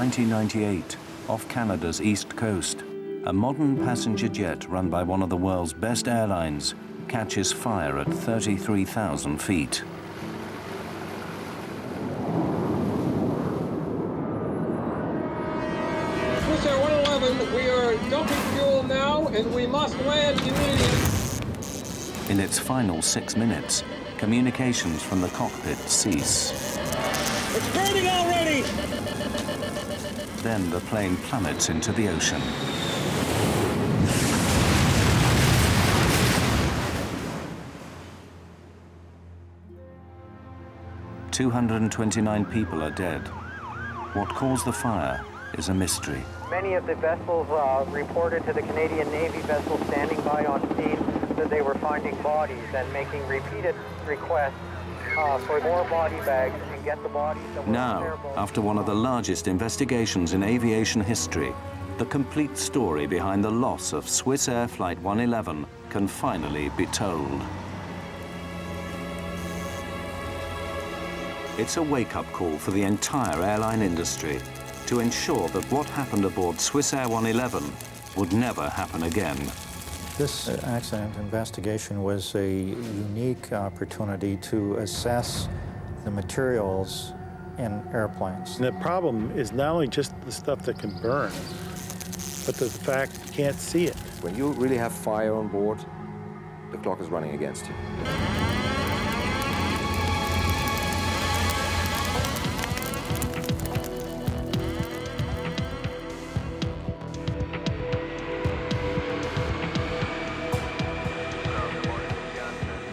1998, off Canada's east coast, a modern passenger jet run by one of the world's best airlines catches fire at 33,000 feet. Swissair 111, we are dumping fuel now, and we must land immediately. In its final 6 minutes, communications from the cockpit cease. It's burning already! Then the plane plummets into the ocean. "229 people are dead. What caused the fire is a mystery." Many of the vessels reported to the Canadian Navy vessels standing by on scene that they were finding bodies and making repeated requests for more body bags and get the bodies that were Now, after one of the largest investigations in aviation history, the complete story behind the loss of Swissair Flight 111 can finally be told. It's a wake-up call for the entire airline industry to ensure that what happened aboard Swissair 111 would never happen again. This accident investigation was a unique opportunity to assess the materials in airplanes. And the problem is not only just the stuff that can burn, but the fact you can't see it. When you really have fire on board, the clock is running against you.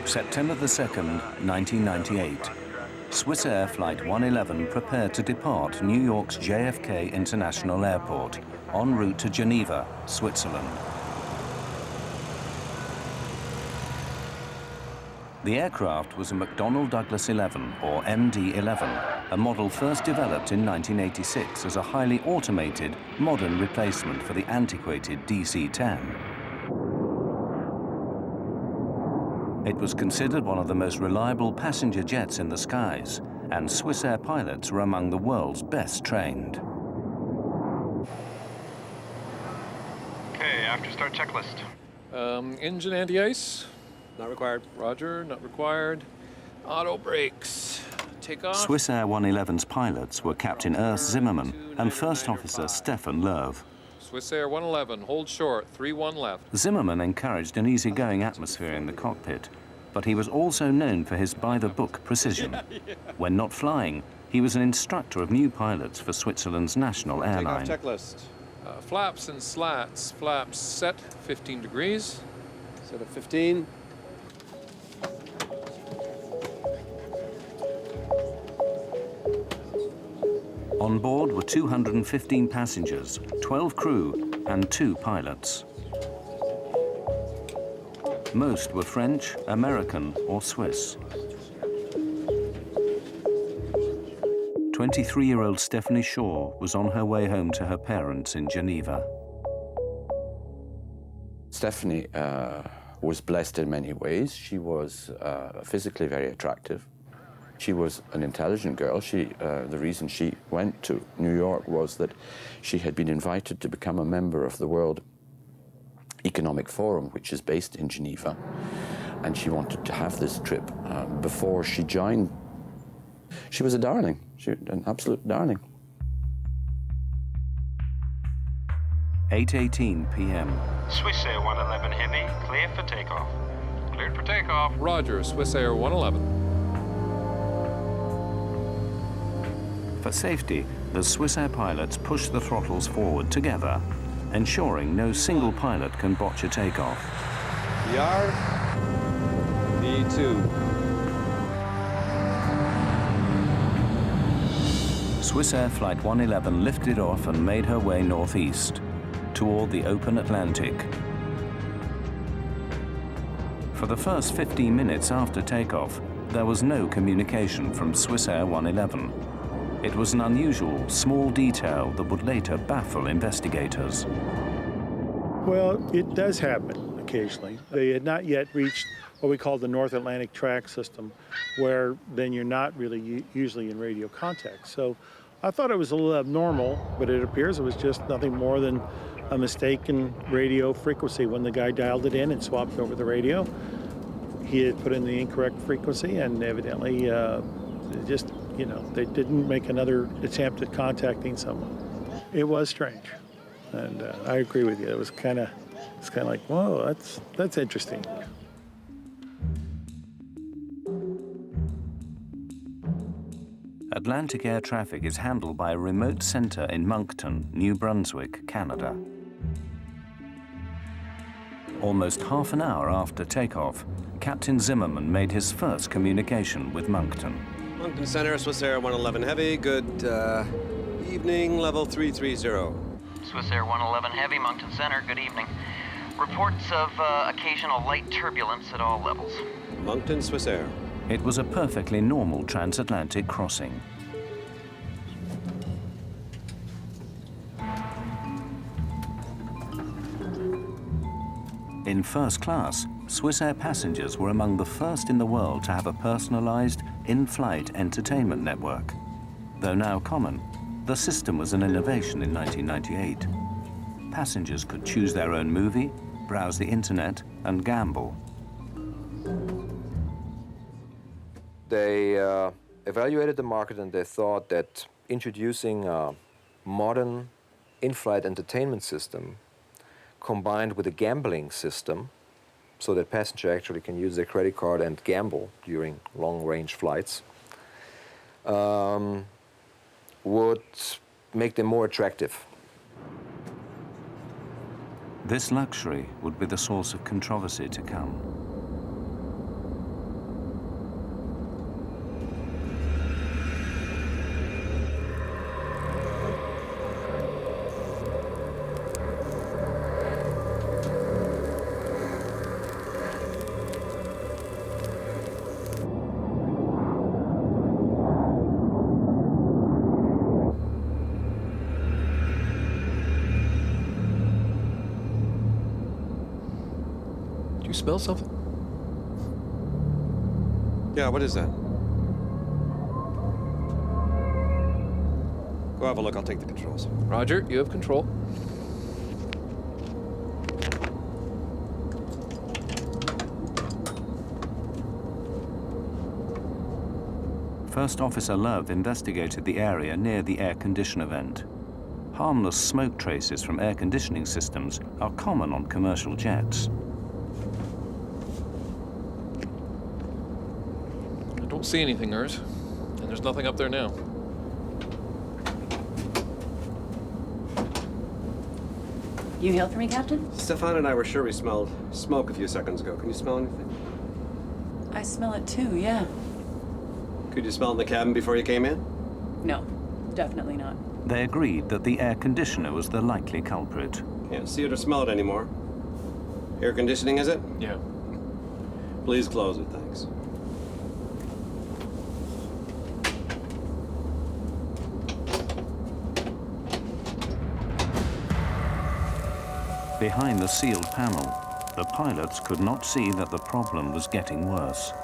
September the 2nd, 1998. Swissair Flight 111 prepared to depart New York's JFK International Airport, en route to Geneva, Switzerland. The aircraft was a McDonnell Douglas 11, or MD-11, a model first developed in 1986 as a highly automated, modern replacement for the antiquated DC-10. It was considered one of the most reliable passenger jets in the skies, and Swissair pilots were among the world's best trained. Okay, after start checklist. Engine anti-ice. Not required. Roger, not required. Auto brakes. Take off. Swissair 111's pilots were Captain Urs Zimmermann and First Officer Stefan Loew. Swissair 111, hold short, 31 left. Zimmermann encouraged an easygoing atmosphere in the cockpit, but he was also known for his by-the-book precision. When not flying, he was an instructor of new pilots for Switzerland's national airline. Take off checklist. Flaps and slats. Flaps set, 15 degrees. Set at 15. On board were 215 passengers, 12 crew, and 2 pilots. Most were French, American, or Swiss. 23-year-old Stephanie Shaw was on her way home to her parents in Geneva. Stephanie was blessed in many ways. She was physically very attractive. She was an intelligent girl. The reason she went to New York was that she had been invited to become a member of the World Economic Forum, which is based in Geneva, and she wanted to have this trip before she joined. She was a darling, an absolute darling. 8:18 p.m. Swissair 111 Heavy, clear for takeoff. Cleared for takeoff. Roger, Swissair 111. For safety, the Swissair pilots push the throttles forward together, ensuring no single pilot can botch a takeoff. PR, V2. Swissair Flight 111 lifted off and made her way northeast, toward the open Atlantic. For the first 15 minutes after takeoff, there was no communication from Swissair 111. It was an unusual, small detail that would later baffle investigators. Well, it does happen occasionally. They had not yet reached what we call the North Atlantic track system, where then you're not really usually in radio contact. So I thought it was a little abnormal, but it appears it was just nothing more than a mistaken radio frequency. When the guy dialed it in and swapped over the radio, he had put in the incorrect frequency, and evidently just, you know, they didn't make another attempt at contacting someone. It was strange, and I agree with you. It was kind of like, whoa, that's interesting. Atlantic air traffic is handled by a remote center in Moncton, New Brunswick, Canada. Almost half an hour after takeoff, Captain Zimmerman made his first communication with Moncton. Moncton Center, Swissair 111 Heavy, good evening, level 330. Swissair 111 Heavy, Moncton Center, good evening. Reports of occasional light turbulence at all levels. Moncton Swissair. It was a perfectly normal transatlantic crossing. In first class, Swissair passengers were among the first in the world to have a personalized, in-flight entertainment network. Though now common, the system was an innovation in 1998. Passengers could choose their own movie, browse the internet, and gamble. They evaluated the market, and they thought that introducing a modern in-flight entertainment system combined with a gambling system, so that passenger actually can use their credit card and gamble during long-range flights, would make them more attractive. This luxury would be the source of controversy to come. You smell something? Yeah, what is that? Go have a look, I'll take the controls. Roger, you have control. First Officer Love investigated the area near the air conditioner vent. Harmless smoke traces from air conditioning systems are common on commercial jets. I don't see anything, Urs, and there's nothing up there now. You hailed for me, Captain? Stefan and I were sure we smelled smoke a few seconds ago. Can you smell anything? I smell it too, yeah. Could you smell it in the cabin before you came in? No, definitely not. They agreed that the air conditioner was the likely culprit. Can't see it or smell it anymore. Air conditioning, is it? Yeah. Please close it, thanks. Behind the sealed panel, the pilots could not see that the problem was getting worse.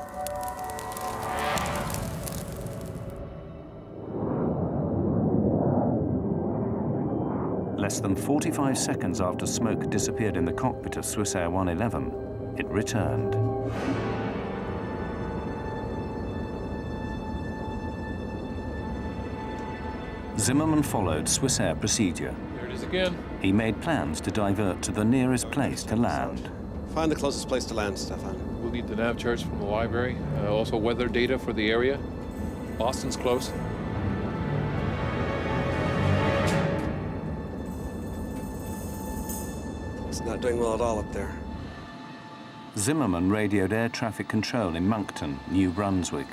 Less than 45 seconds after smoke disappeared in the cockpit of Swissair 111, it returned. Zimmerman followed Swissair procedure. There it is again. He made plans to divert to the nearest place to land. Find the closest place to land, Stefan. We'll need the nav charts from the library, also weather data for the area. Boston's close. It's not doing well at all up there. Zimmerman radioed air traffic control in Moncton, New Brunswick.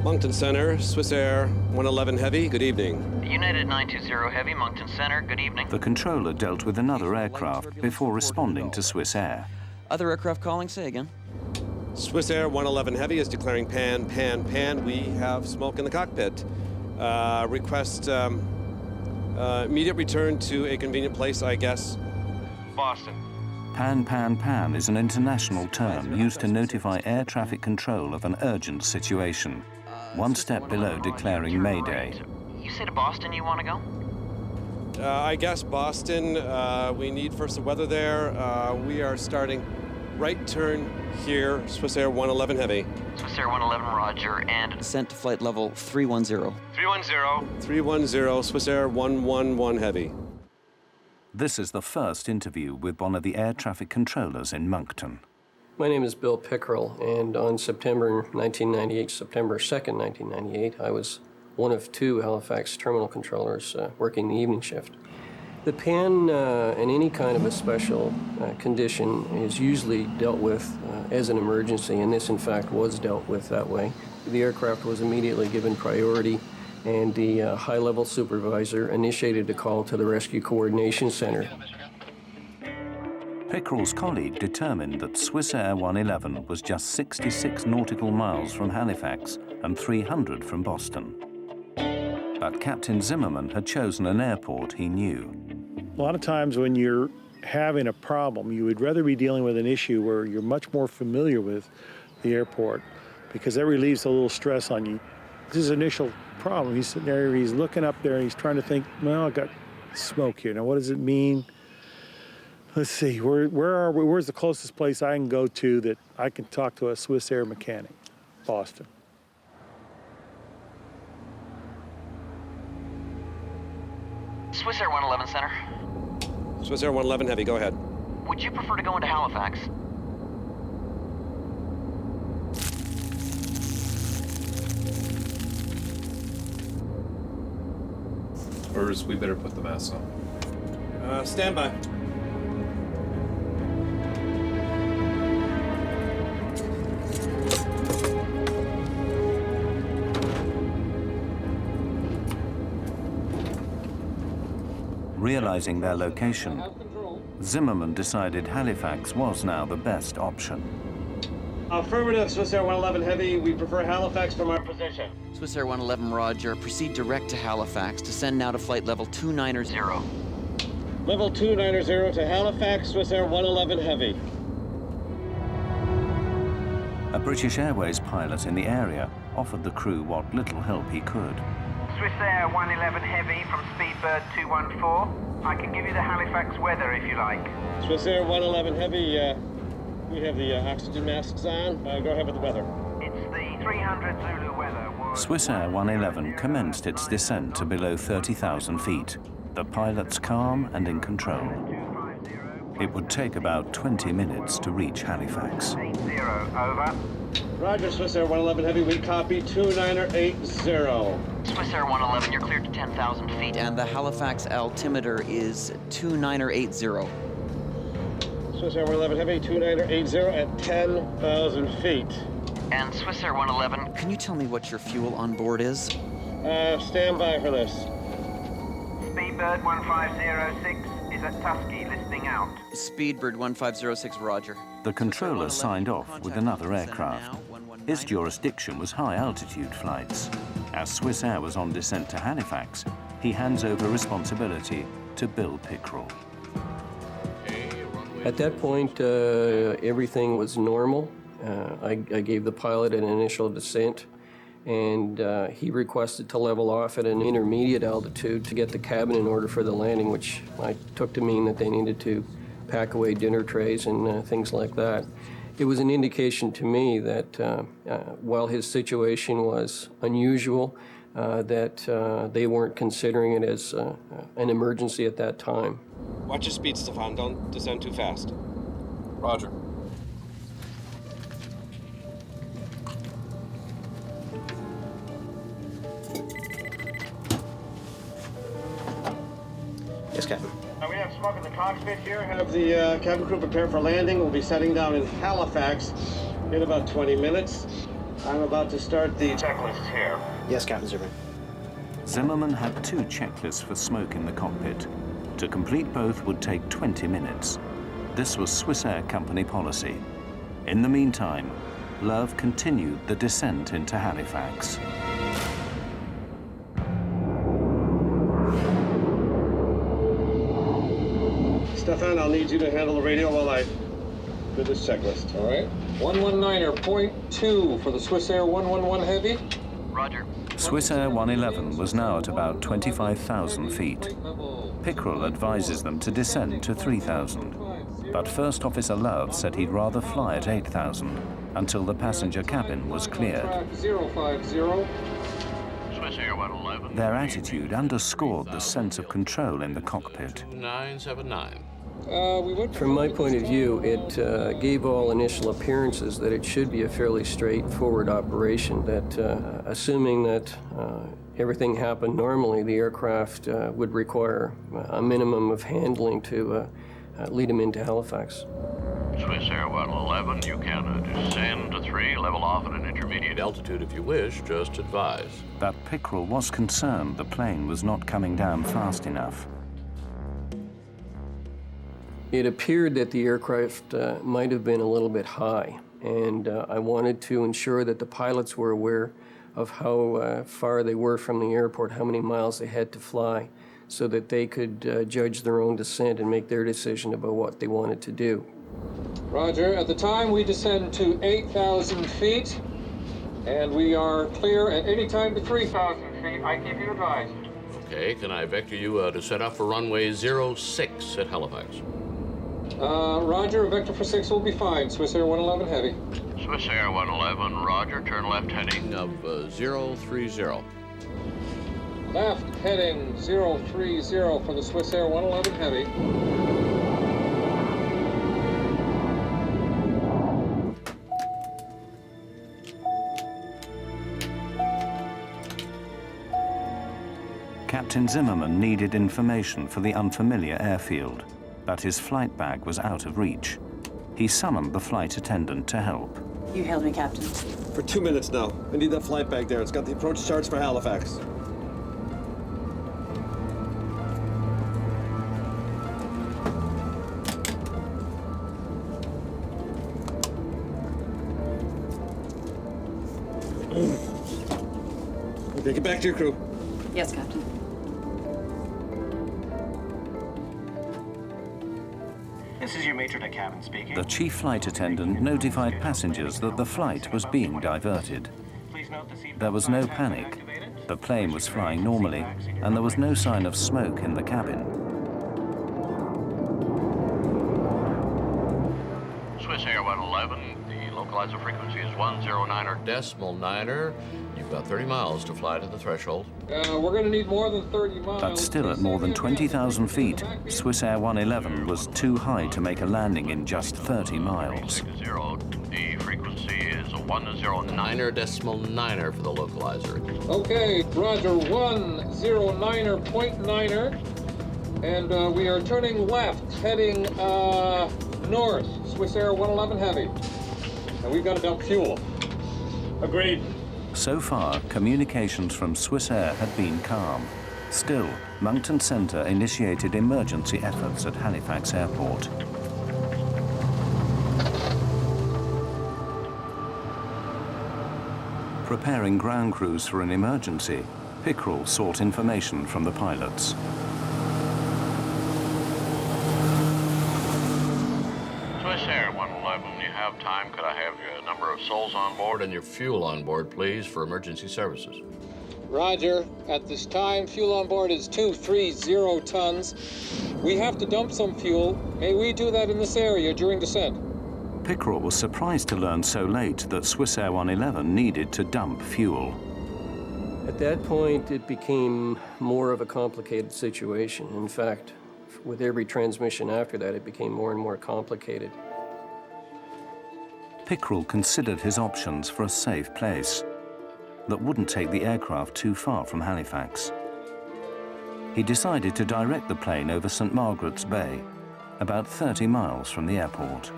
Moncton Center, Swissair 111 Heavy, good evening. United 920 Heavy, Moncton Center, good evening. The controller dealt with another aircraft before responding to Swissair. Other aircraft calling, say again. Swissair 111 Heavy is declaring pan, pan, pan. We have smoke in the cockpit. Request immediate return to a convenient place, I guess. Boston. Pan, pan, pan is an international term used to notify air traffic control of an urgent situation. one step below declaring Mayday. You say to Boston you want to go? I guess Boston. We need first the weather there. We are starting right turn here, Swissair 111 Heavy. Swissair 111, roger, and descent to flight level 310. 310. 310, Swissair 111 Heavy. This is the first interview with one of the air traffic controllers in Moncton. My name is Bill Pickrell, and on September 2nd, 1998, I was one of two Halifax terminal controllers working the evening shift. The pan in any kind of a special condition is usually dealt with as an emergency, and this in fact was dealt with that way. The aircraft was immediately given priority, and the high-level supervisor initiated a call to the Rescue Coordination Center. Pickrell's colleague determined that Swissair 111 was just 66 nautical miles from Halifax and 300 from Boston. But Captain Zimmerman had chosen an airport he knew. A lot of times when you're having a problem, you would rather be dealing with an issue where you're much more familiar with the airport, because that relieves a little stress on you. This is his initial problem. He's sitting there, he's looking up there, and he's trying to think, well, I got smoke here. Now, what does it mean? Let's see, where's the closest place I can go to that I can talk to a Swissair mechanic? Boston. Swissair 111 Center. Swissair 111 Heavy, go ahead. Would you prefer to go into Halifax? Or we better put the mask on. Stand by. Realizing their location, Zimmerman decided Halifax was now the best option. Affirmative, Swissair 111 Heavy. We prefer Halifax from our position. Swissair 111, roger. Proceed direct to Halifax. Descend now to flight level 290. Level 290 to Halifax, Swissair 111 Heavy. A British Airways pilot in the area offered the crew what little help he could. Swissair 111 Heavy from Speedbird 214. I can give you the Halifax weather if you like. Swissair 111 Heavy, we have the oxygen masks on. Go ahead with the weather. It's the 300 Zulu weather. Swissair 111 commenced its descent to below 30,000 feet. The pilots calm and in control. It would take about 20 minutes to reach Halifax. 80, over. Roger, Swissair 111 Heavy, we copy 2980. Swissair 111, you're cleared to 10,000 feet. And the Halifax altimeter is 2980. Swissair 111 Heavy, 2980 at 10,000 feet. And Swissair 111, Can you tell me what your fuel on board is? Stand by for this. Speedbird 1506 is at Tusky, listening out. Speedbird 1506, roger. The controller signed off with another aircraft. His jurisdiction was high-altitude flights. As Swissair was on descent to Halifax, he hands over responsibility to Bill Pickrell. At that point, everything was normal. I gave the pilot an initial descent, and he requested to level off at an intermediate altitude to get the cabin in order for the landing, which I took to mean that they needed to pack away dinner trays and things like that. It was an indication to me that while his situation was unusual, that they weren't considering it as an emergency at that time. Watch your speed, Stefan. Don't descend too fast. Roger. Yes, Captain. We have smoke in the cockpit here. Have the cabin crew prepare for landing. We'll be setting down in Halifax in about 20 minutes. I'm about to start the checklist here. Yes, Captain Zimmerman. Zimmerman had two checklists for smoke in the cockpit. To complete both would take 20 minutes. This was Swissair company policy. In the meantime, Love continued the descent into Halifax. Stefan, I'll need you to handle the radio while I do this checklist, all right? 119.2 for the Swissair 111 Heavy. Roger. Swissair 111 was now at about 25,000 feet. Pickrell advises them to descend to 3,000. But First Officer Love said he'd rather fly at 8,000 until the passenger cabin was cleared. 050. Swissair 111. Their attitude underscored the sense of control in the cockpit. 979. From my point of view, it gave all initial appearances that it should be a fairly straightforward operation, that assuming that everything happened normally, the aircraft would require a minimum of handling to lead them into Halifax. Swissair 111, you can descend to 3, level off at an intermediate altitude if you wish, just advise. But Pickrell was concerned the plane was not coming down fast enough. It appeared that the aircraft might have been a little bit high, and I wanted to ensure that the pilots were aware of how far they were from the airport, how many miles they had to fly, so that they could judge their own descent and make their decision about what they wanted to do. Roger. At the time, we descend to 8,000 feet, and we are clear at any time to 3,000 feet. I keep you advised. Okay, can I vector you to set up for runway 06 at Halifax? Roger, a vector for 6 will be fine. Swissair 111 Heavy. Swissair 111, roger, turn left heading of 030. Left heading 030 for the Swissair 111 Heavy. Captain Zimmerman needed information for the unfamiliar airfield, but his flight bag was out of reach. He summoned the flight attendant to help. You hailed me, Captain. For 2 minutes now. I need that flight bag there. It's got the approach charts for Halifax. Okay, get back to your crew. Yes, Captain. This is your maitre d' cabin speaking. The chief flight attendant notified passengers that the flight was being diverted. There was no panic. The plane was flying normally, and there was no sign of smoke in the cabin. Swissair 111, the localizer frequency is 109.9. You've got 30 miles to fly to the threshold. We're going to need more than 30 miles. But still at more than 20,000 feet, Swissair 111 was too high to make a landing in just 30 miles. The frequency is 109.9 for the localizer. Okay, roger, 109.9, and we are turning left, heading north, Swissair 111 Heavy. And we've got to dump fuel. Agreed. So far, communications from Swissair had been calm. Still, Moncton Centre initiated emergency efforts at Halifax Airport. Preparing ground crews for an emergency, Pickrell sought information from the pilots. Swissair 111, you have time. Could I have your number of souls on board and your fuel on board, please, for emergency services? Roger. At this time, fuel on board is 230 tons. We have to dump some fuel. May we do that in this area during descent? Pickrell was surprised to learn so late that Swissair 111 needed to dump fuel. At that point, it became more of a complicated situation. In fact, with every transmission after that, it became more and more complicated. Pickrell considered his options for a safe place that wouldn't take the aircraft too far from Halifax. He decided to direct the plane over St. Margaret's Bay, about 30 miles from the airport.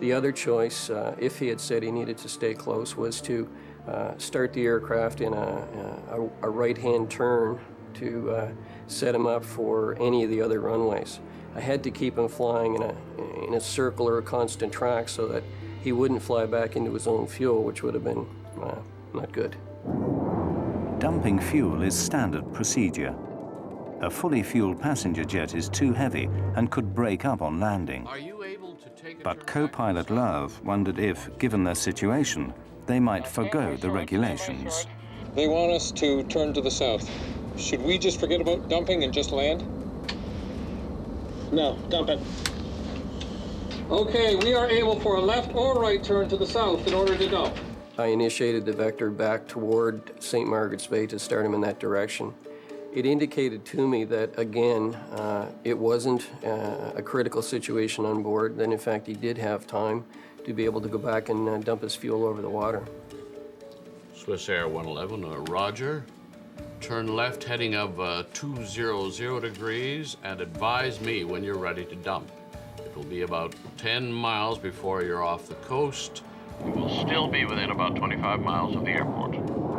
The other choice, if he had said he needed to stay close, was to start the aircraft in a right-hand turn to set him up for any of the other runways. I had to keep him flying in a circle or a constant track so that he wouldn't fly back into his own fuel, which would have been not good. Dumping fuel is standard procedure. A fully fueled passenger jet is too heavy and could break up on landing. Are you able to take But co-pilot Love wondered if, given their situation, they might forgo the regulations. They want us to turn to the south. Should we just forget about dumping and just land? No, dump it. Okay, we are able for a left or right turn to the south in order to dump. I initiated the vector back toward St. Margaret's Bay to start him in that direction. It indicated to me that, again, it wasn't a critical situation on board, that in fact he did have time to be able to go back and dump his fuel over the water. Swissair 111, roger. Turn left heading of 200 degrees and advise me when you're ready to dump. It will be about 10 miles before you're off the coast. We will still be within about 25 miles of the airport.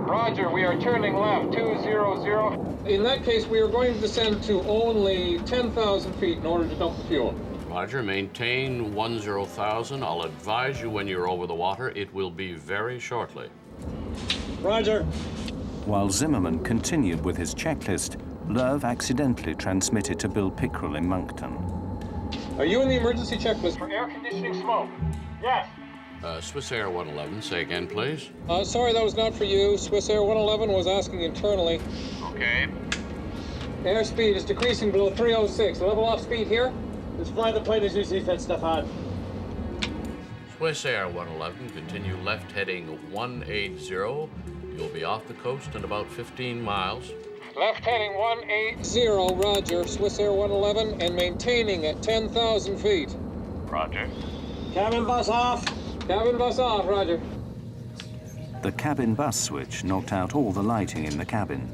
Roger, we are turning left, 200. In that case, we are going to descend to only 10,000 feet in order to dump the fuel. Roger, maintain 10,000. I'll advise you when you're over the water. It will be very shortly. Roger. While Zimmerman continued with his checklist, Love accidentally transmitted to Bill Pickrell in Moncton. Are you in the emergency checklist for air conditioning smoke? Yes. Swissair 111, say again, please. Sorry, that was not for you. Swissair 111 was asking internally. Okay. Airspeed is decreasing below 306. Level off speed here. Let's fly the plane as you see fit, Stefan. Swissair 111, continue left heading 180. You'll be off the coast in about 15 miles. Left heading 180, roger. Swissair 111 and maintaining at 10,000 feet. Roger. Cabin bus off. Cabin bus off, roger. The cabin bus switch knocked out all the lighting in the cabin.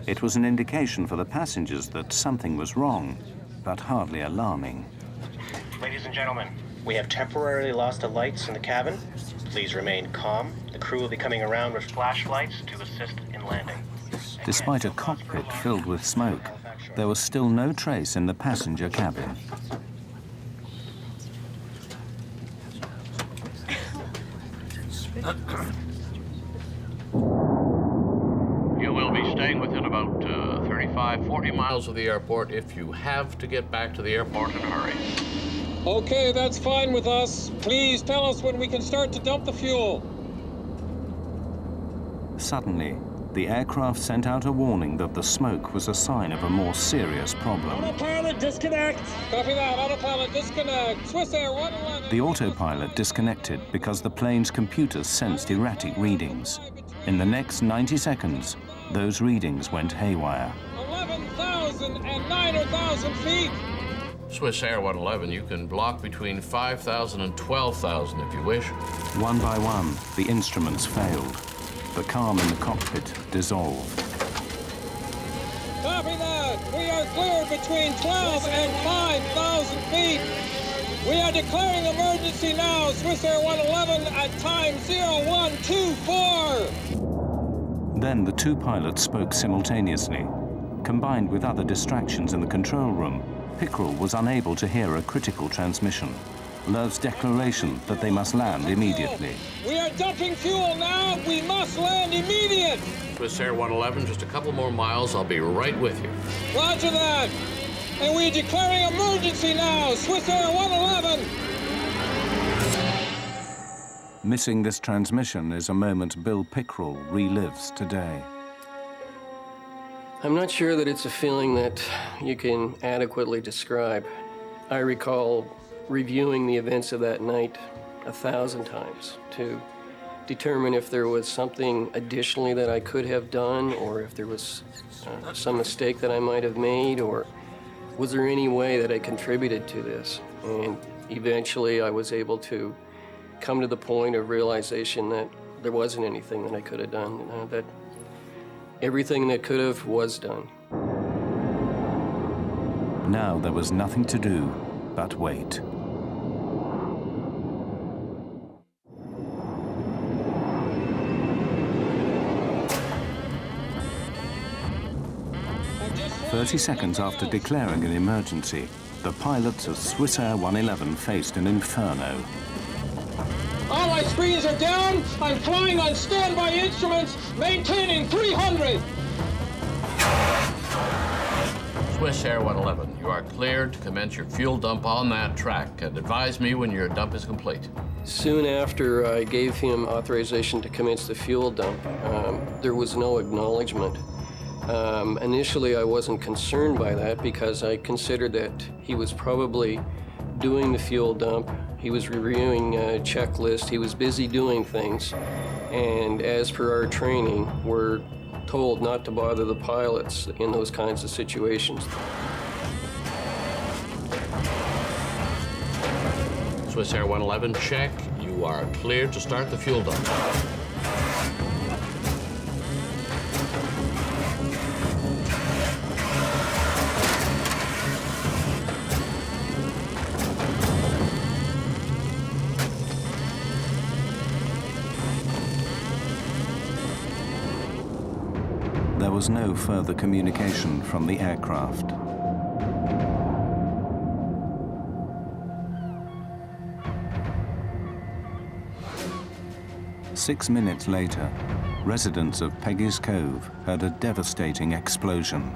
It was an indication for the passengers that something was wrong, but hardly alarming. Ladies and gentlemen, we have temporarily lost the lights in the cabin. Please remain calm. The crew will be coming around with flashlights to assist in landing. Despite a cockpit filled with smoke, there was still no trace in the passenger cabin. You will be staying within about 35, 40 miles of the airport if you have to get back to the airport in a hurry. Okay, that's fine with us. Please tell us when we can start to dump the fuel. Suddenly, the aircraft sent out a warning that the smoke was a sign of a more serious problem. Autopilot, disconnect. Copy that, autopilot, disconnect. Swissair 111. The autopilot disconnected because the plane's computers sensed erratic readings. In the next 90 seconds, those readings went haywire. 11,000 and 9,000 feet. Swissair 111, you can block between 5,000 and 12,000 if you wish. One by one, the instruments failed. The calm in the cockpit dissolved. Copy that. We are cleared between 12 and 5,000 feet. We are declaring emergency now. Swissair 111 at time 0124. Then the two pilots spoke simultaneously. Combined with other distractions in the control room, Pickrell was unable to hear a critical transmission. Love's declaration that they must land immediately. We are dumping fuel now. We must land immediate. Swissair 111, just a couple more miles. I'll be right with you. Roger that. And we're declaring emergency now. Swissair 111. Missing this transmission is a moment Bill Pickrell relives today. I'm not sure that it's a feeling that you can adequately describe. I recall reviewing the events of that night 1,000 times to determine if there was something additionally that I could have done, or if there was some mistake that I might have made, or was there any way that I contributed to this? And eventually I was able to come to the point of realization that there wasn't anything that I could have done, that everything that could have was done. Now there was nothing to do but wait. "30 seconds after declaring an emergency, the pilots of Swissair 111 faced an inferno. All my screens are down. I'm flying on standby instruments, maintaining 300. Swissair 111, you are cleared to commence your fuel dump on that track, and advise me when your dump is complete. Soon after I gave him authorization to commence the fuel dump, there was no acknowledgement. Initially, I wasn't concerned by that because I considered that he was probably doing the fuel dump. He was reviewing a checklist. He was busy doing things. And as per our training, we're told not to bother the pilots in those kinds of situations. Swissair 111, check. You are cleared to start the fuel dump. There was no further communication from the aircraft. Six minutes later, residents of Peggy's Cove heard a devastating explosion.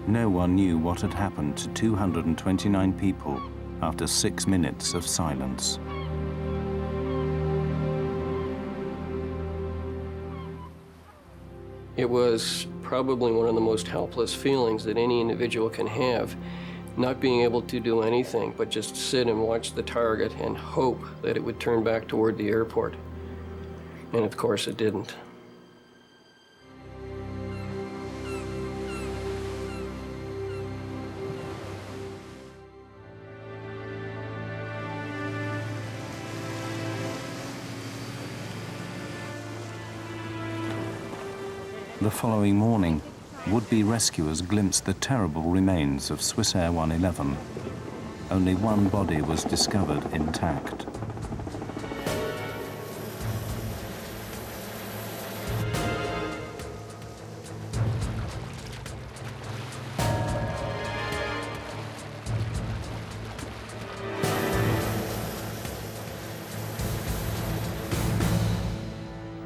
No one knew what had happened to 229 people after 6 minutes of silence. It was probably one of the most helpless feelings that any individual can have, not being able to do anything but just sit and watch the target and hope that it would turn back toward the airport. And of course it didn't. The following morning, would-be rescuers glimpsed the terrible remains of Swissair 111. Only one body was discovered intact.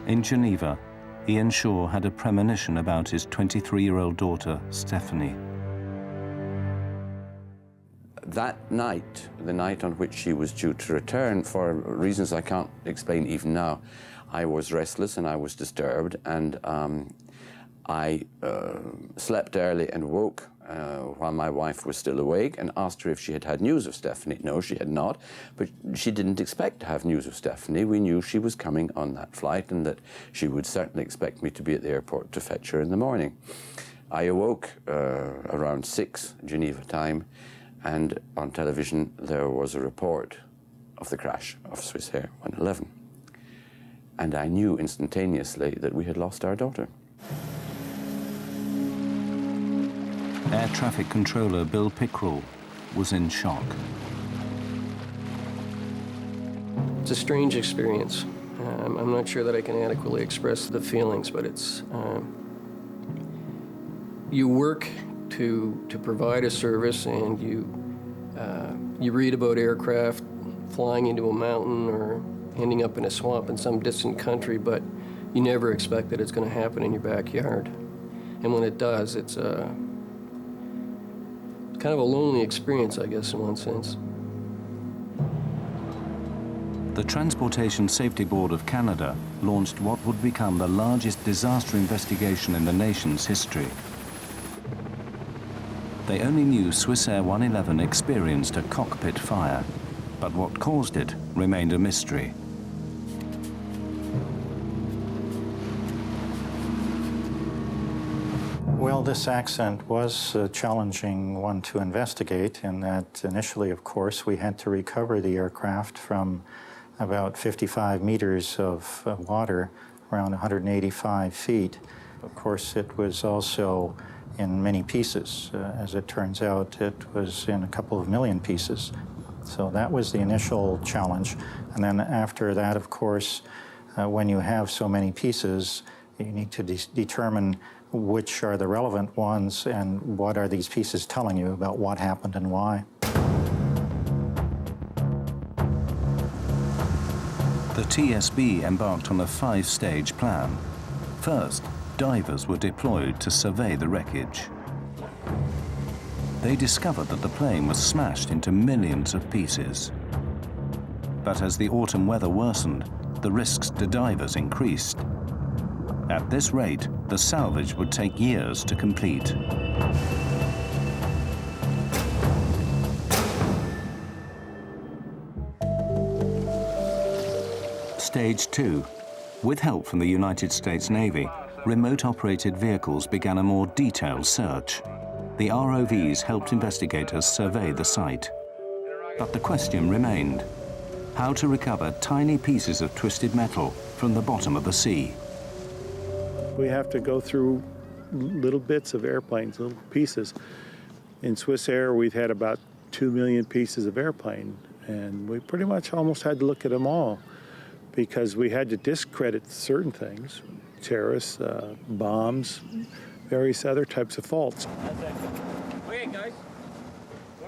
In Geneva, Ian Shaw had a premonition about his 23-year-old daughter, Stephanie. That night, the night on which she was due to return, for reasons I can't explain even now, I was restless and I was disturbed, and I slept early and woke while my wife was still awake and asked her if she had had news of Stephanie. No, she had not, but she didn't expect to have news of Stephanie. We knew she was coming on that flight and that she would certainly expect me to be at the airport to fetch her in the morning. I awoke around 6 Geneva time, and on television there was a report of the crash of Swissair 111. And I knew instantaneously that we had lost our daughter. Air traffic controller Bill Pickrell was in shock. It's a strange experience. I'm not sure that I can adequately express the feelings, but it's you work to provide a service, and you read about aircraft flying into a mountain or ending up in a swamp in some distant country, but you never expect that it's going to happen in your backyard. And when it does, it's kind of a lonely experience, I guess, in one sense. The Transportation Safety Board of Canada launched what would become the largest disaster investigation in the nation's history. They only knew Swissair 111 experienced a cockpit fire, but what caused it remained a mystery. Well, this accident was a challenging one to investigate, in that initially, of course, we had to recover the aircraft from about 55 meters of water, around 185 feet. Of course, it was also in many pieces. As it turns out, it was in a couple of million pieces. So that was the initial challenge. And then after that, of course, when you have so many pieces, you need to determine which are the relevant ones and what are these pieces telling you about what happened and why. The TSB embarked on a 5-stage plan. First, divers were deployed to survey the wreckage. They discovered that the plane was smashed into millions of pieces. But as the autumn weather worsened, the risks to divers increased. At this rate, the salvage would take years to complete. Stage 2. With help from the United States Navy, remote-operated vehicles began a more detailed search. The ROVs helped investigators survey the site. But the question remained: how to recover tiny pieces of twisted metal from the bottom of the sea. We have to go through little bits of airplanes, little pieces. In Swissair, we've had about 2 million pieces of airplane, and we pretty much almost had to look at them all because we had to discredit certain things, terrorists, bombs, various other types of faults.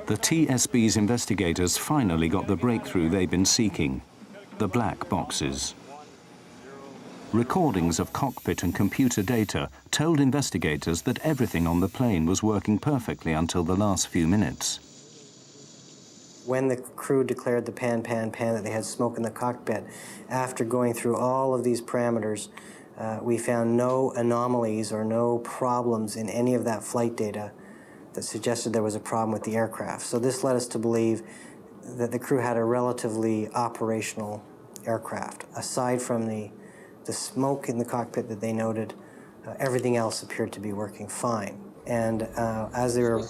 The TSB's investigators finally got the breakthrough they've been seeking: the black boxes. Recordings of cockpit and computer data told investigators that everything on the plane was working perfectly until the last few minutes. When the crew declared the pan, that they had smoke in the cockpit, after going through all of these parameters, we found no anomalies or no problems in any of that flight data that suggested there was a problem with the aircraft. So this led us to believe that the crew had a relatively operational aircraft. Aside from the smoke in the cockpit that they noted, everything else appeared to be working fine. And as they were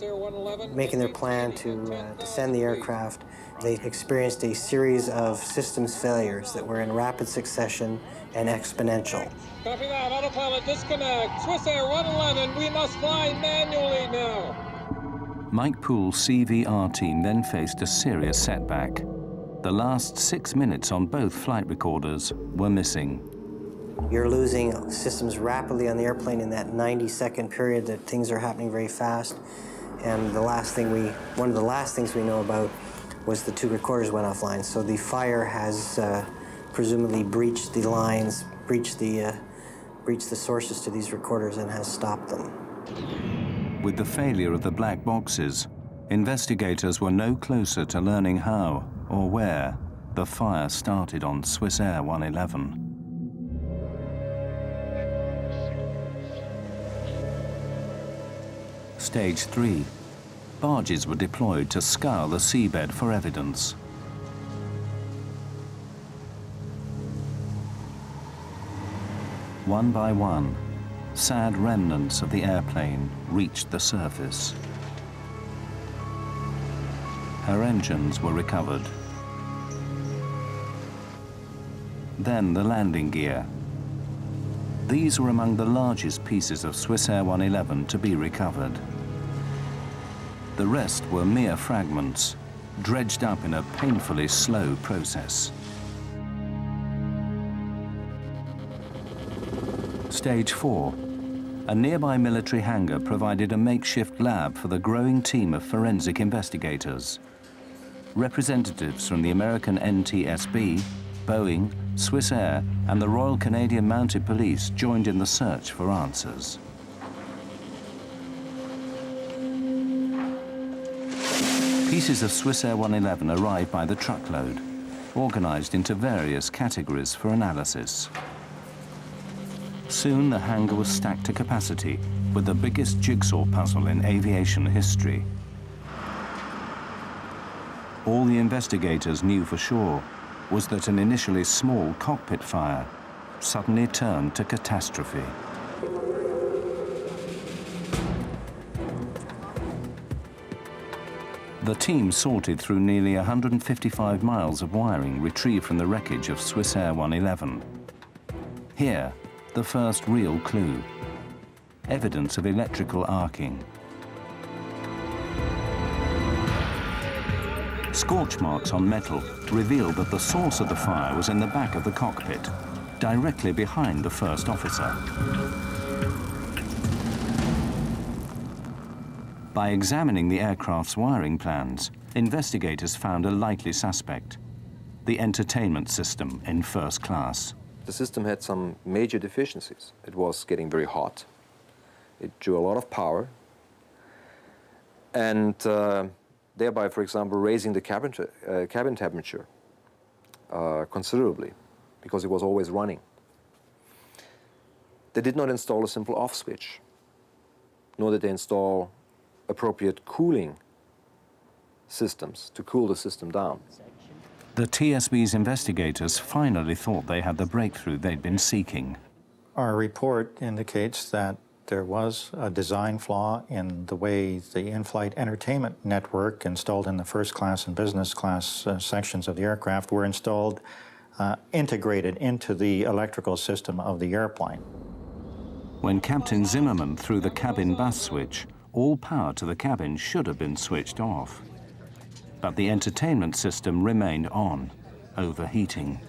making their plan to descend the aircraft, they experienced a series of systems failures that were in rapid succession and exponential. Copy that. Autopilot disconnect. Swissair 111, we must fly manually now. Mike Poole's CVR team then faced a serious setback. The last 6 minutes on both flight recorders were missing. You're losing systems rapidly on the airplane in that 90-second period that things are happening very fast. And one of the last things we know about was the 2 recorders went offline. So the fire has presumably breached the lines, breached the sources to these recorders and has stopped them. With the failure of the black boxes, investigators were no closer to learning how or where the fire started on Swissair 111. Stage 3. Barges were deployed to scour the seabed for evidence. One by one, sad remnants of the airplane reached the surface. Her engines were recovered. Then the landing gear. These were among the largest pieces of Swissair 111 to be recovered. The rest were mere fragments, dredged up in a painfully slow process. Stage 4. A nearby military hangar provided a makeshift lab for the growing team of forensic investigators. Representatives from the American NTSB, Boeing, Swissair, and the Royal Canadian Mounted Police joined in the search for answers. Pieces of Swissair 111 arrived by the truckload, organized into various categories for analysis. Soon the hangar was stacked to capacity with the biggest jigsaw puzzle in aviation history. All the investigators knew for sure was that an initially small cockpit fire suddenly turned to catastrophe. The team sorted through nearly 155 miles of wiring retrieved from the wreckage of Swissair 111. Here, the first real clue: evidence of electrical arcing. Scorch marks on metal revealed that the source of the fire was in the back of the cockpit, directly behind the first officer. By examining the aircraft's wiring plans, investigators found a likely suspect: the entertainment system in first class. The system had some major deficiencies. It was getting very hot. It drew a lot of power. And thereby, for example, raising the cabin temperature considerably, because it was always running. They did not install a simple off switch, nor did they install appropriate cooling systems to cool the system down. The TSB's investigators finally thought they had the breakthrough they'd been seeking. Our report indicates that there was a design flaw in the way the in-flight entertainment network installed in the first class and business class sections of the aircraft were installed, integrated into the electrical system of the airplane. When Captain Zimmerman threw the cabin bus switch, all power to the cabin should have been switched off. But the entertainment system remained on, overheating.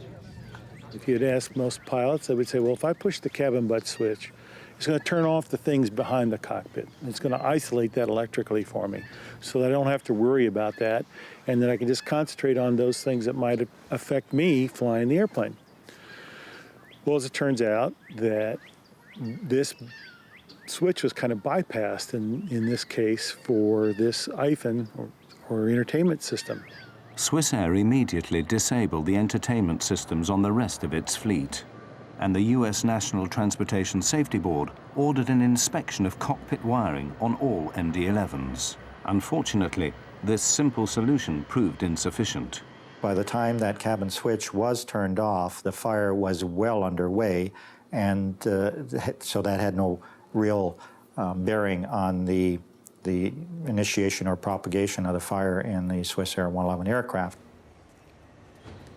If you'd ask most pilots, they would say, well, if I push the cabin butt switch, it's going to turn off the things behind the cockpit. It's going to isolate that electrically for me so that I don't have to worry about that, and that I can just concentrate on those things that might affect me flying the airplane. Well, as it turns out, that this switch was kind of bypassed in this case for this IFIN, or entertainment system. Swissair immediately disabled the entertainment systems on the rest of its fleet, and the US National Transportation Safety Board ordered an inspection of cockpit wiring on all MD-11s. Unfortunately, this simple solution proved insufficient. By the time that cabin switch was turned off, the fire was well underway, and so that had no real bearing on the initiation or propagation of the fire in the Swissair 111 aircraft.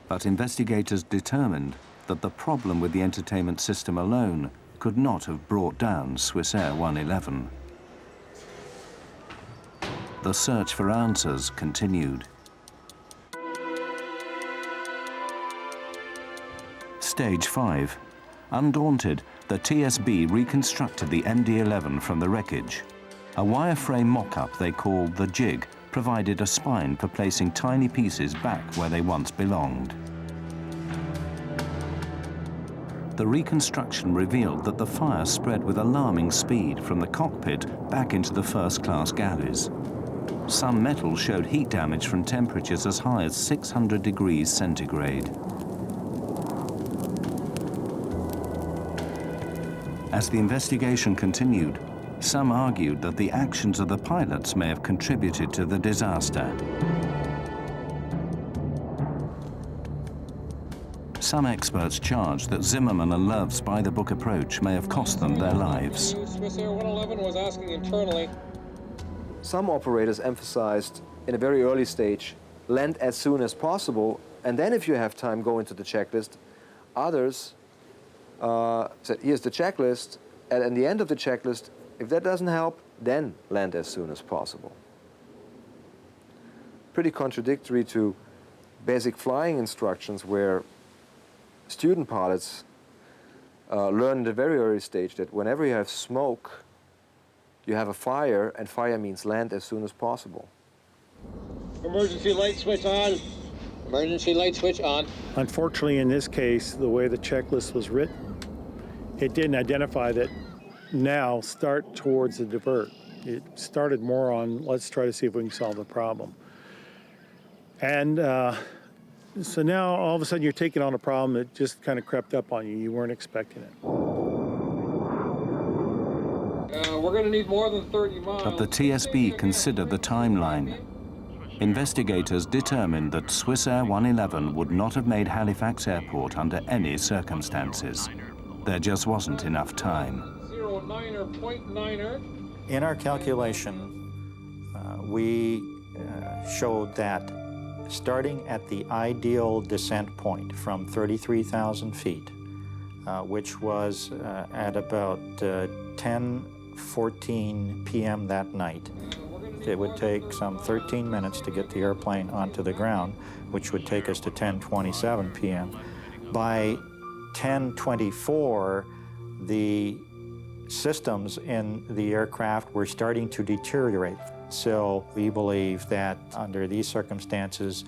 But investigators determined that the problem with the entertainment system alone could not have brought down Swissair 111. The search for answers continued. Stage 5. Undaunted, the TSB reconstructed the MD-11 from the wreckage. A wireframe mock-up they called the jig provided a spine for placing tiny pieces back where they once belonged. The reconstruction revealed that the fire spread with alarming speed from the cockpit back into the first-class galleys. Some metal showed heat damage from temperatures as high as 600 degrees centigrade. As the investigation continued, some argued that the actions of the pilots may have contributed to the disaster. Some experts charged that Zimmerman and Love's by-the-book approach may have cost them their lives. Swissair 111 was asking internally. Some operators emphasized in a very early stage, land as soon as possible, and then if you have time, go into the checklist. Others said, here's the checklist, and at the end of the checklist, if that doesn't help, then land as soon as possible. Pretty contradictory to basic flying instructions where student pilots learn at a very early stage that whenever you have smoke, you have a fire, and fire means land as soon as possible. Emergency light switch on. Emergency light switch on. Unfortunately, in this case, the way the checklist was written, it didn't identify that now start towards the divert. It started more on, let's try to see if we can solve the problem. And so now all of a sudden you're taking on a problem that just kind of crept up on you. You weren't expecting it. We're going to need more than 30 miles. But the TSB considered the timeline. Investigators determined that Swissair 111 would not have made Halifax Airport under any circumstances. There just wasn't enough time. In our calculation, we showed that starting at the ideal descent point from 33,000 feet, which was at about 10:14 p.m. that night, it would take some 13 minutes to get the airplane onto the ground, which would take us to 10:27 p.m. By 10:24, the systems in the aircraft were starting to deteriorate. So we believe that under these circumstances,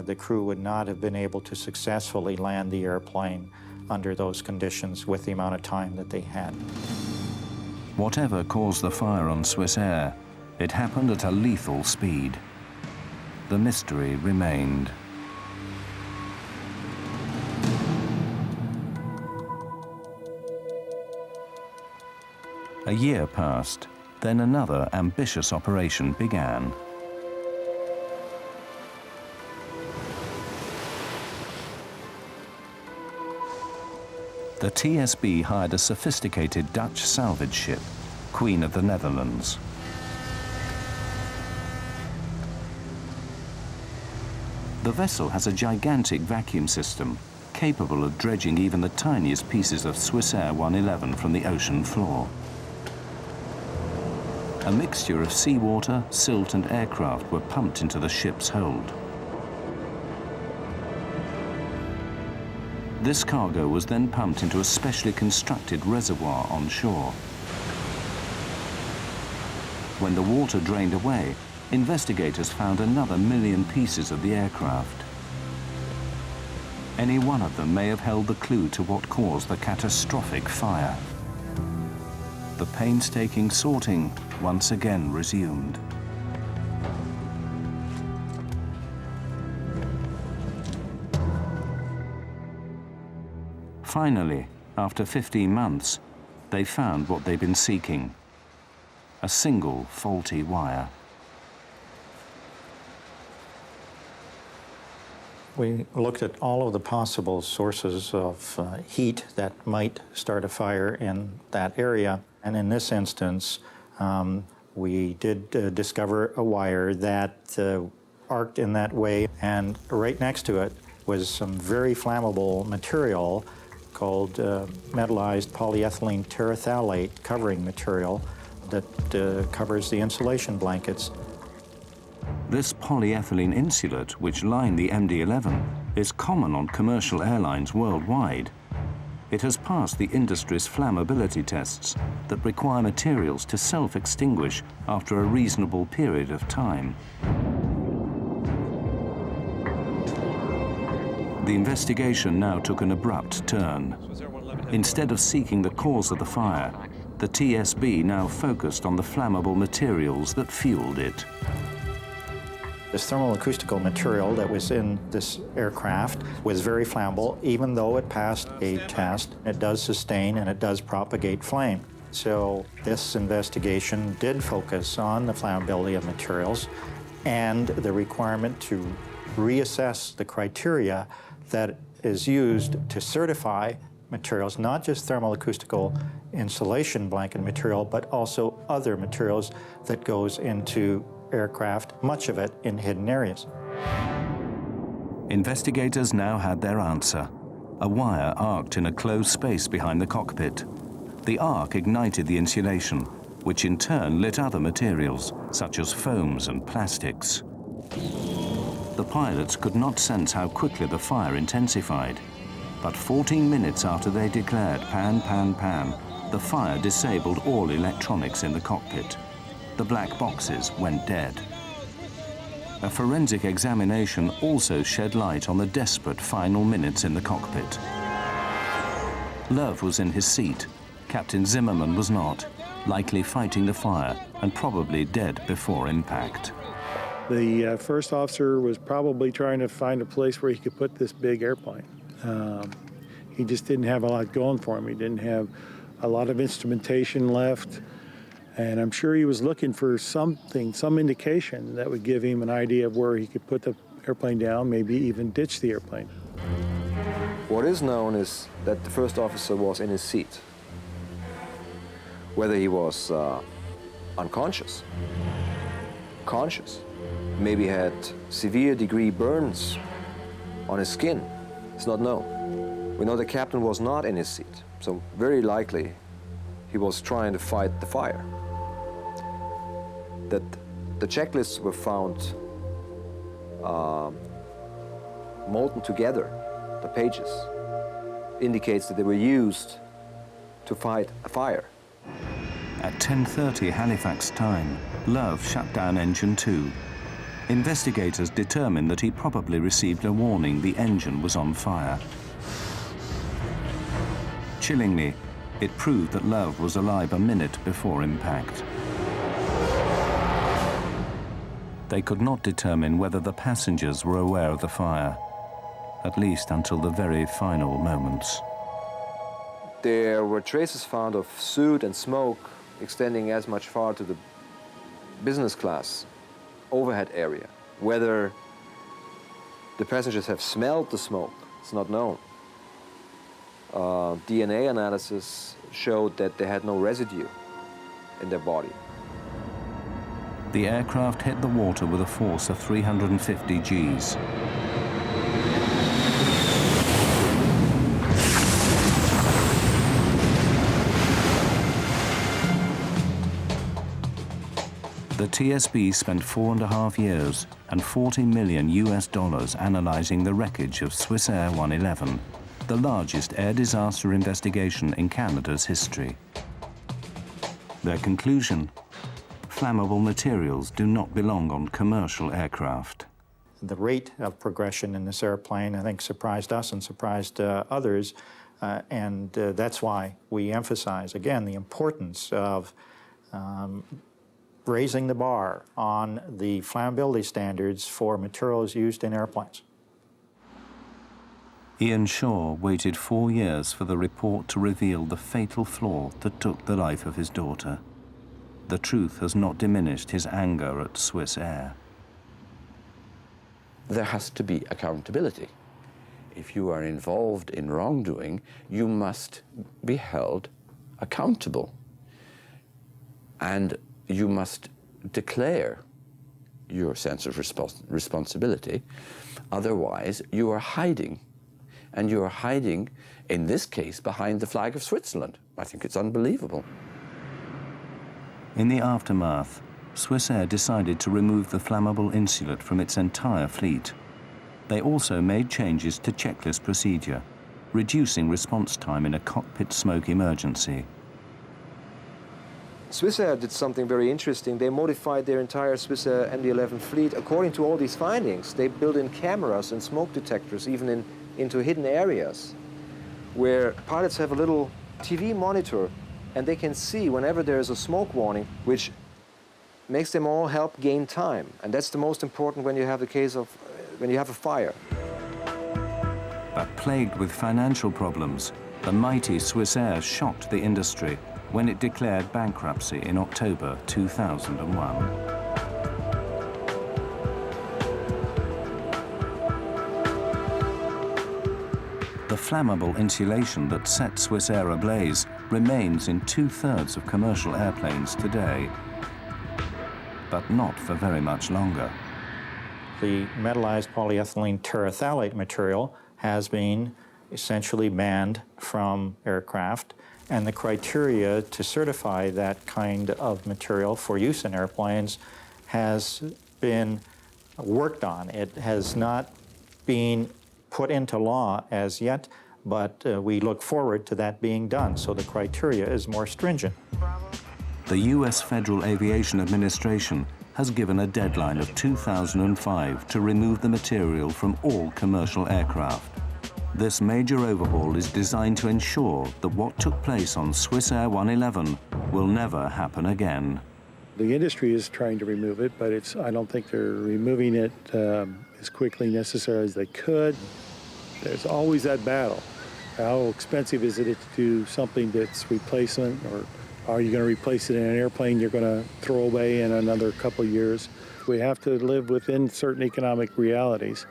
the crew would not have been able to successfully land the airplane under those conditions with the amount of time that they had. Whatever caused the fire on Swissair, it happened at a lethal speed. The mystery remained. A year passed, then another ambitious operation began. The TSB hired a sophisticated Dutch salvage ship, Queen of the Netherlands. The vessel has a gigantic vacuum system, capable of dredging even the tiniest pieces of Swissair 111 from the ocean floor. A mixture of seawater, silt and aircraft were pumped into the ship's hold. This cargo was then pumped into a specially constructed reservoir on shore. When the water drained away, investigators found another 1 million pieces of the aircraft. Any one of them may have held the clue to what caused the catastrophic fire. The painstaking sorting once again resumed. Finally, after 15 months, they found what they'd been seeking: a single faulty wire. We looked at all of the possible sources of heat that might start a fire in that area, and in this instance, we did discover a wire that arced in that way, and right next to it was some very flammable material called metallized polyethylene terephthalate covering material that covers the insulation blankets. This polyethylene insulate, which lined the MD-11, is common on commercial airlines worldwide. It has passed the industry's flammability tests that require materials to self-extinguish after a reasonable period of time. The investigation now took an abrupt turn. Instead of seeking the cause of the fire, the TSB now focused on the flammable materials that fueled it. This thermal acoustical material that was in this aircraft was very flammable. Even though it passed a test, it does sustain and it does propagate flame. So this investigation did focus on the flammability of materials and the requirement to reassess the criteria that is used to certify materials, not just thermal acoustical insulation blanket material, but also other materials that goes into aircraft, much of it in hidden areas. Investigators now had their answer. A wire arced in a closed space behind the cockpit. The arc ignited the insulation, which in turn lit other materials, such as foams and plastics. The pilots could not sense how quickly the fire intensified, but 14 minutes after they declared pan, pan, pan, the fire disabled all electronics in the cockpit. The black boxes went dead. A forensic examination also shed light on the desperate final minutes in the cockpit. Love was in his seat. Captain Zimmerman was not, likely fighting the fire and probably dead before impact. The first officer was probably trying to find a place where he could put this big airplane. He just didn't have a lot going for him. He didn't have a lot of instrumentation left. And I'm sure he was looking for something, some indication that would give him an idea of where he could put the airplane down, maybe even ditch the airplane. What is known is that the first officer was in his seat. Whether he was unconscious, conscious, maybe had severe degree burns on his skin, it's not known. We know the captain was not in his seat, so very likely he was trying to fight the fire. That the checklists were found molten together, the pages, indicates that they were used to fight a fire. At 10:30 Halifax time, Love shut down engine 2. Investigators determined that he probably received a warning the engine was on fire. Chillingly, it proved that Love was alive a minute before impact. They could not determine whether the passengers were aware of the fire, at least until the very final moments. There were traces found of soot and smoke extending as much far to the business class overhead area. Whether the passengers have smelled the smoke, it's not known. DNA analysis showed that they had no residue in their body. The aircraft hit the water with a force of 350 Gs. The TSB spent 4.5 years and $40 million analyzing the wreckage of Swissair 111, the largest air disaster investigation in Canada's history. Their conclusion: flammable materials do not belong on commercial aircraft. The rate of progression in this airplane, I think, surprised us and surprised others, and that's why we emphasize, again, the importance of raising the bar on the flammability standards for materials used in airplanes. Ian Shaw waited 4 years for the report to reveal the fatal flaw that took the life of his daughter. The truth has not diminished his anger at Swissair. There has to be accountability. If you are involved in wrongdoing, you must be held accountable. And you must declare your sense of responsibility. Otherwise, you are hiding. And you are hiding, in this case, behind the flag of Switzerland. I think it's unbelievable. In the aftermath, Swissair decided to remove the flammable insulate from its entire fleet. They also made changes to checklist procedure, reducing response time in a cockpit smoke emergency. Swissair did something very interesting. They modified their entire Swissair MD-11 fleet according to all these findings. They built in cameras and smoke detectors, even into hidden areas, where pilots have a little TV monitor and they can see whenever there is a smoke warning, which makes them all help gain time. And that's the most important when you have when you have a fire. But plagued with financial problems, the mighty Swissair shocked the industry when it declared bankruptcy in October 2001. The flammable insulation that set Swissair ablaze remains in 2/3 of commercial airplanes today, but not for very much longer. The metallized polyethylene terephthalate material has been essentially banned from aircraft, and the criteria to certify that kind of material for use in airplanes has been worked on. It has not been put into law as yet, but we look forward to that being done, so the criteria is more stringent. The U.S. Federal Aviation Administration has given a deadline of 2005 to remove the material from all commercial aircraft. This major overhaul is designed to ensure that what took place on Swissair 111 will never happen again. The industry is trying to remove it, but I don't think they're removing it as quickly necessary as they could. There's always that battle. How expensive is it to do something that's replacement, or are you going to replace it in an airplane you're going to throw away in another couple of years? We have to live within certain economic realities.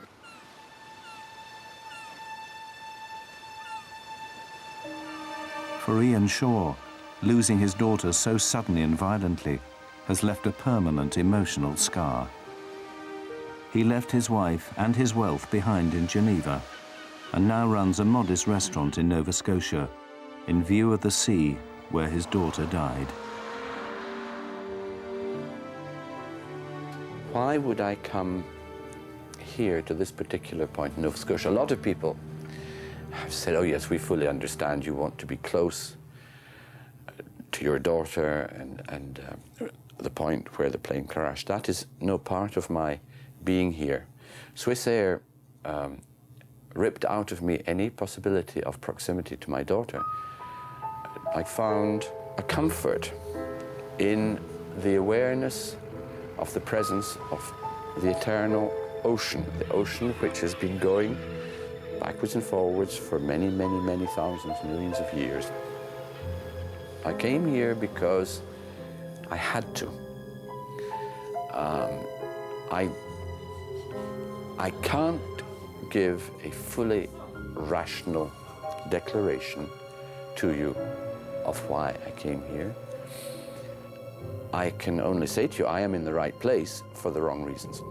For Ian Shaw, losing his daughter so suddenly and violently has left a permanent emotional scar. He left his wife and his wealth behind in Geneva and now runs a modest restaurant in Nova Scotia in view of the sea where his daughter died. Why would I come here to this particular point in Nova Scotia? A lot of people have said, oh yes, we fully understand you want to be close to your daughter and the point where the plane crashed. That is no part of my being here. Swissair ripped out of me any possibility of proximity to my daughter. I found a comfort in the awareness of the presence of the eternal ocean, the ocean which has been going backwards and forwards for many, many, many thousands, millions of years. I came here because I had to. I can't give a fully rational declaration to you of why I came here. I can only say to you, I am in the right place for the wrong reasons.